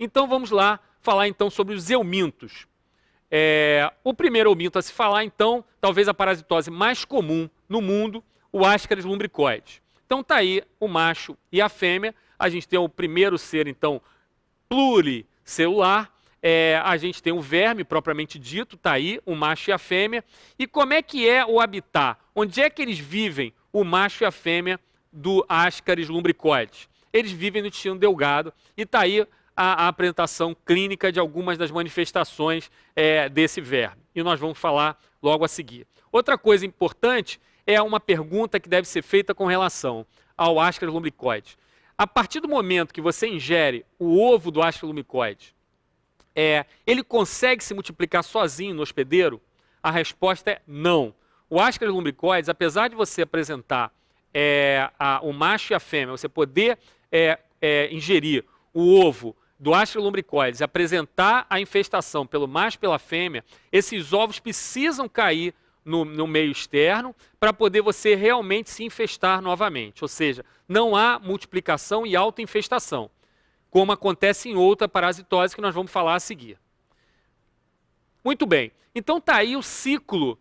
Então vamos lá falar então sobre os eumintos. O primeiro euminto a se falar, então, talvez a parasitose mais comum no mundo, o Ascaris lumbricoides. Então está aí o macho e a fêmea. A gente tem o primeiro ser, então, pluricelular. A gente tem o verme propriamente dito, está aí o macho e a fêmea. E como é que é o habitat? Onde é que eles vivem, o macho e a fêmea do Ascaris lumbricoides? Eles vivem no intestino delgado e está aí a apresentação clínica de algumas das manifestações desse verme. E nós vamos falar logo a seguir. Outra coisa importante é uma pergunta que deve ser feita com relação ao Ascaris lumbricoides. A partir do momento que você ingere o ovo do Ascaris lumbricoides, ele consegue se multiplicar sozinho no hospedeiro? A resposta é não. O Ascaris lumbricoides, apesar de você apresentar o macho e a fêmea, você poder ingerir o ovo do Ascaris lumbricoides e apresentar a infestação pelo macho e pela fêmea, esses ovos precisam cair no meio externo para poder você realmente se infestar novamente. Ou seja, não há multiplicação e autoinfestação, como acontece em outra parasitose que nós vamos falar a seguir. Muito bem. Então está aí o ciclo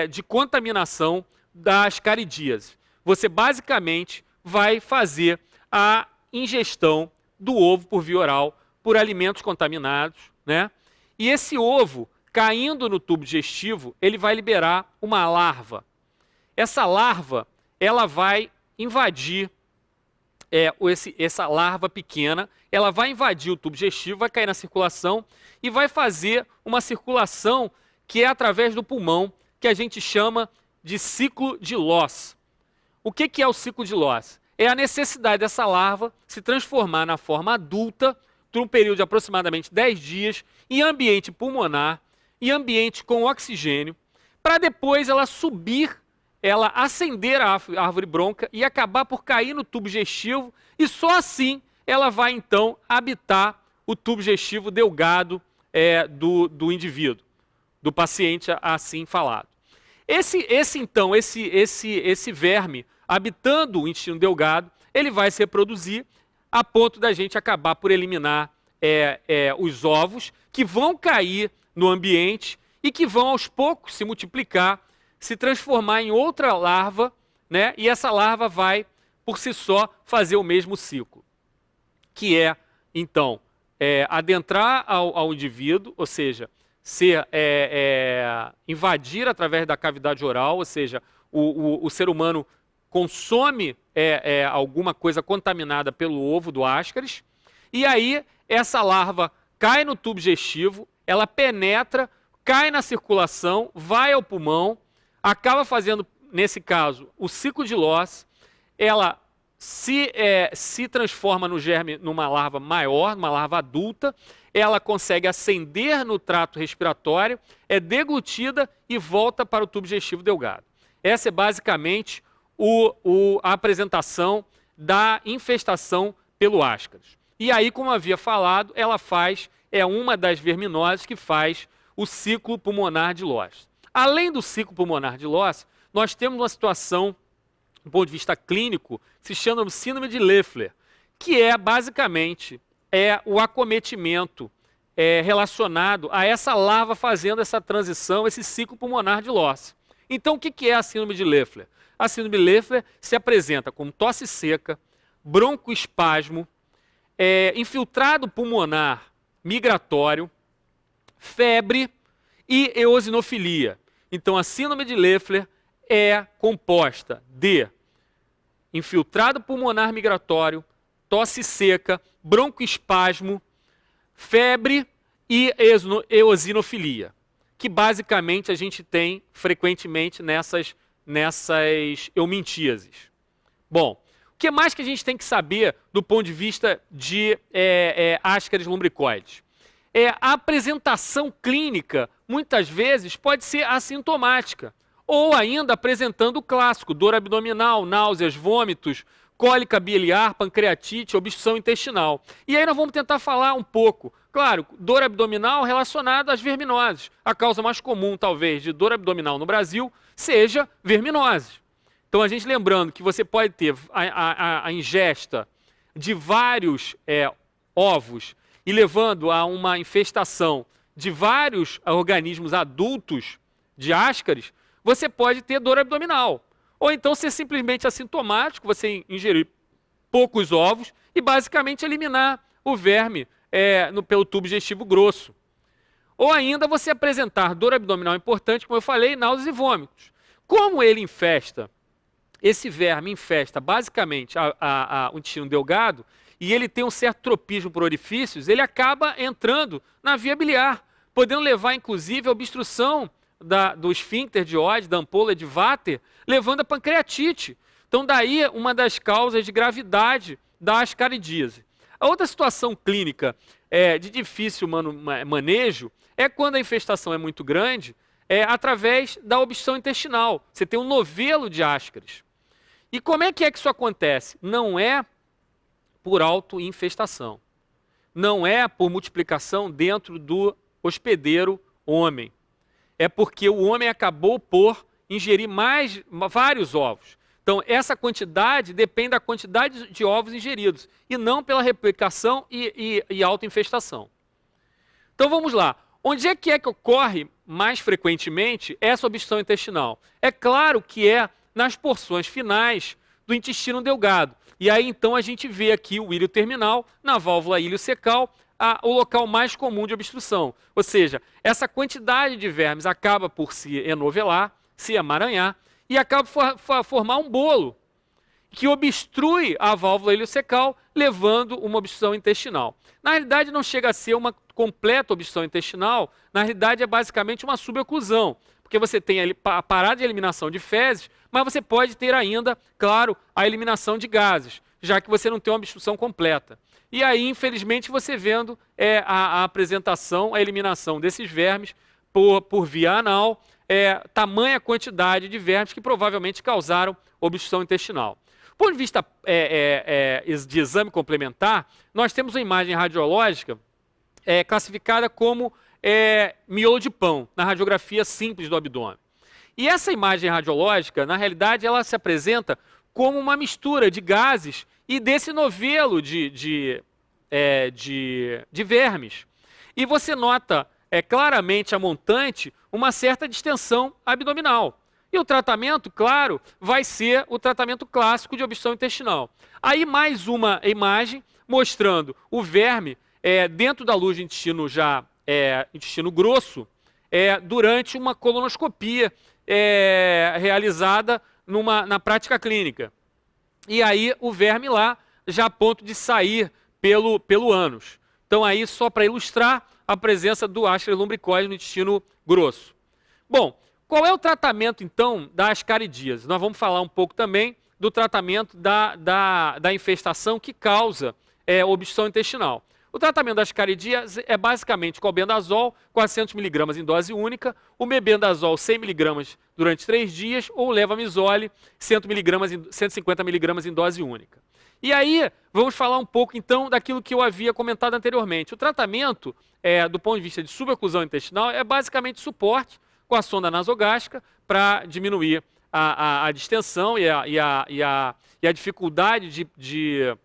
de contaminação das caridíases. Você basicamente vai fazer a ingestão do ovo por via oral por alimentos contaminados, né? E esse ovo, caindo no tubo digestivo, ele vai liberar uma larva. Essa larva, ela vai invadir, essa larva pequena, ela vai invadir o tubo digestivo, vai cair na circulação e vai fazer uma circulação que é através do pulmão, que a gente chama de ciclo de Loss. O que é o ciclo de Loss? É a necessidade dessa larva se transformar na forma adulta, por um período de aproximadamente 10 dias, em ambiente pulmonar, em ambiente com oxigênio, para depois ela subir, ela ascender a árvore bronca e acabar por cair no tubo digestivo, e só assim ela vai então habitar o tubo digestivo delgado do indivíduo, do paciente assim falado. Esse verme, habitando o intestino delgado, ele vai se reproduzir a ponto da gente acabar por eliminar os ovos que vão cair no ambiente e que vão aos poucos se multiplicar, se transformar em outra larva, né? E essa larva vai, por si só, fazer o mesmo ciclo, que então, adentrar ao indivíduo, ou seja, invadir através da cavidade oral, ou seja, o ser humano consome alguma coisa contaminada pelo ovo do Ascaris, e aí essa larva cai no tubo digestivo, ela penetra, cai na circulação, vai ao pulmão, acaba fazendo, nesse caso, o ciclo de Loss, ela se transforma no germe numa larva maior, numa larva adulta, ela consegue ascender no trato respiratório, é deglutida e volta para o tubo digestivo delgado. Essa é basicamente a apresentação da infestação pelo Ascaris. E aí, como havia falado, ela uma das verminoses que faz o ciclo pulmonar de Loss. Além do ciclo pulmonar de Loss, nós temos uma situação, do ponto de vista clínico, que se chama síndrome de Loeffler, que basicamente o acometimento relacionado a essa larva fazendo essa transição, esse ciclo pulmonar de Loss. Então, o que é a síndrome de Loeffler? A síndrome de Loeffler se apresenta como tosse seca, broncoespasmo, infiltrado pulmonar migratório, febre e eosinofilia. Então, a síndrome de Loeffler é composta de infiltrado pulmonar migratório, tosse seca, broncoespasmo, febre e eosinofilia, que basicamente a gente tem frequentemente nessas eumintíases. Bom, o que mais que a gente tem que saber do ponto de vista de Ascaris lumbricoides? A apresentação clínica, muitas vezes, pode ser assintomática, ou ainda apresentando o clássico, dor abdominal, náuseas, vômitos, cólica biliar, pancreatite, obstrução intestinal. E aí nós vamos tentar falar um pouco, claro, dor abdominal relacionada às verminoses. A causa mais comum, talvez, de dor abdominal no Brasil seja verminoses. Então, a gente lembrando que você pode ter a ingesta de vários ovos e levando a uma infestação de vários organismos adultos de ascaris, você pode ter dor abdominal. Ou então ser simplesmente assintomático, você ingerir poucos ovos e basicamente eliminar o verme pelo tubo digestivo grosso. Ou ainda você apresentar dor abdominal importante, como eu falei, náuseas e vômitos. Como ele infesta, esse verme infesta basicamente o intestino delgado, e ele tem um certo tropismo por orifícios, ele acaba entrando na via biliar, podendo levar inclusive à obstrução do esfíncter de Oddi, da ampola de Vater, levando a pancreatite. Então daí uma das causas de gravidade da ascaridíase. A outra situação clínica de difícil manejo é quando a infestação é muito grande, através da obstrução intestinal. Você tem um novelo de ascaris. E como é que isso acontece? Não é por autoinfestação. Não é por multiplicação dentro do hospedeiro homem. É porque o homem acabou por ingerir vários ovos. Então, essa quantidade depende da quantidade de ovos ingeridos, e não pela replicação e autoinfestação. Então, vamos lá. Onde é que ocorre mais frequentemente essa obstrução intestinal? É claro que é nas porções finais do intestino delgado. E aí, então, a gente vê aqui o íleo terminal, na válvula iliocecal, o local mais comum de obstrução. Ou seja, essa quantidade de vermes acaba por se enovelar, se emaranhar, e acaba por formar um bolo que obstrui a válvula iliocecal, levando uma obstrução intestinal. Na realidade, não chega a ser uma completa obstrução intestinal, na realidade é basicamente uma suboclusão, porque você tem a parada de eliminação de fezes, mas você pode ter ainda, claro, a eliminação de gases, já que você não tem uma obstrução completa. E aí, infelizmente, você vendo a apresentação, a eliminação desses vermes por via anal, tamanha quantidade de vermes que provavelmente causaram obstrução intestinal. Do ponto de vista de exame complementar, nós temos uma imagem radiológica classificada como miolo de pão, na radiografia simples do abdômen. E essa imagem radiológica, na realidade, ela se apresenta como uma mistura de gases e desse novelo de vermes. E você nota claramente a montante uma certa distensão abdominal. E o tratamento, claro, vai ser o tratamento clássico de obstrução intestinal. Aí mais uma imagem mostrando o verme dentro da luz de intestino intestino grosso, durante uma colonoscopia realizada na prática clínica. E aí o verme lá já a ponto de sair pelo ânus. Então aí só para ilustrar a presença do Ascaris lumbricoides no intestino grosso. Bom, qual é o tratamento então da ascaridíase? Nós vamos falar um pouco também do tratamento da infestação que causa obstrução intestinal. O tratamento da ascaridíase é basicamente com albendazol, 400 mg em dose única, o mebendazol 100 mg durante 3 dias, ou o levamisole 150 mg em dose única. E aí, vamos falar um pouco então daquilo que eu havia comentado anteriormente. O tratamento, do ponto de vista de suboclusão intestinal, é basicamente suporte com a sonda nasogástrica para diminuir a distensão e a dificuldade de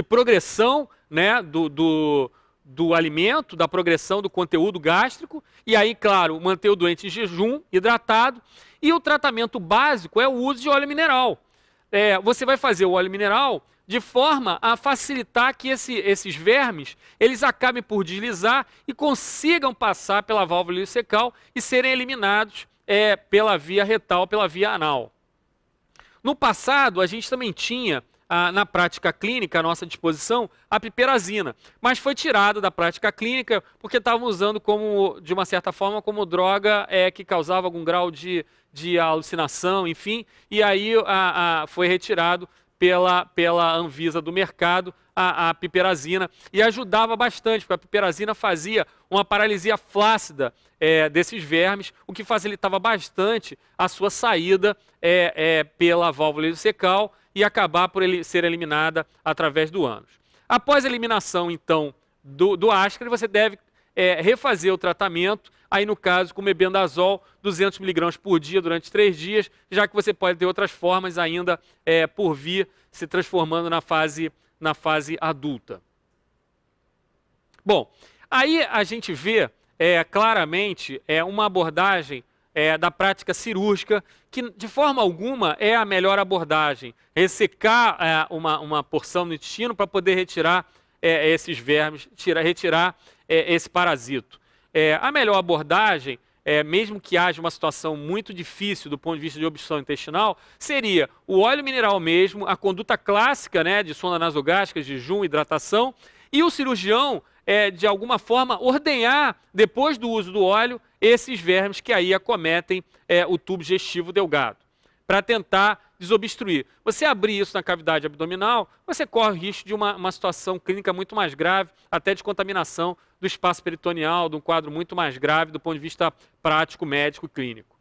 progressão, né, do alimento, da progressão do conteúdo gástrico, e aí, claro, manter o doente em jejum, hidratado, e o tratamento básico é o uso de óleo mineral. Você vai fazer o óleo mineral de forma a facilitar que esses vermes eles acabem por deslizar e consigam passar pela válvula iliocecal e serem eliminados pela via retal, pela via anal. No passado, a gente também tinha na prática clínica, à nossa disposição, a piperazina, mas foi tirada da prática clínica porque estavam usando de uma certa forma, como droga que causava algum grau de alucinação, enfim, e aí foi retirado pela Anvisa do mercado a piperazina, e ajudava bastante, porque a piperazina fazia uma paralisia flácida desses vermes, o que facilitava bastante a sua saída pela válvula iliocecal e acabar por ser eliminada através do ânus. Após a eliminação, então, do ascaris, você deve refazer o tratamento, aí no caso com mebendazol, 200 mg por dia durante 3 dias, já que você pode ter outras formas ainda por vir se transformando na fase na fase adulta. Bom, aí a gente vê claramente uma abordagem da prática cirúrgica, que de forma alguma é a melhor abordagem. Ressecar uma porção no intestino para poder retirar esses vermes, retirar esse parasito. A melhor abordagem, mesmo que haja uma situação muito difícil do ponto de vista de obstrução intestinal, seria o óleo mineral mesmo, a conduta clássica, né, de sonda nasogástrica, jejum, hidratação, e o cirurgião, de alguma forma, ordenhar, depois do uso do óleo, esses vermes que aí acometem o tubo digestivo delgado, para tentar desobstruir. Você abrir isso na cavidade abdominal, você corre o risco de uma situação clínica muito mais grave, até de contaminação do espaço peritoneal, de um quadro muito mais grave do ponto de vista prático, médico e clínico.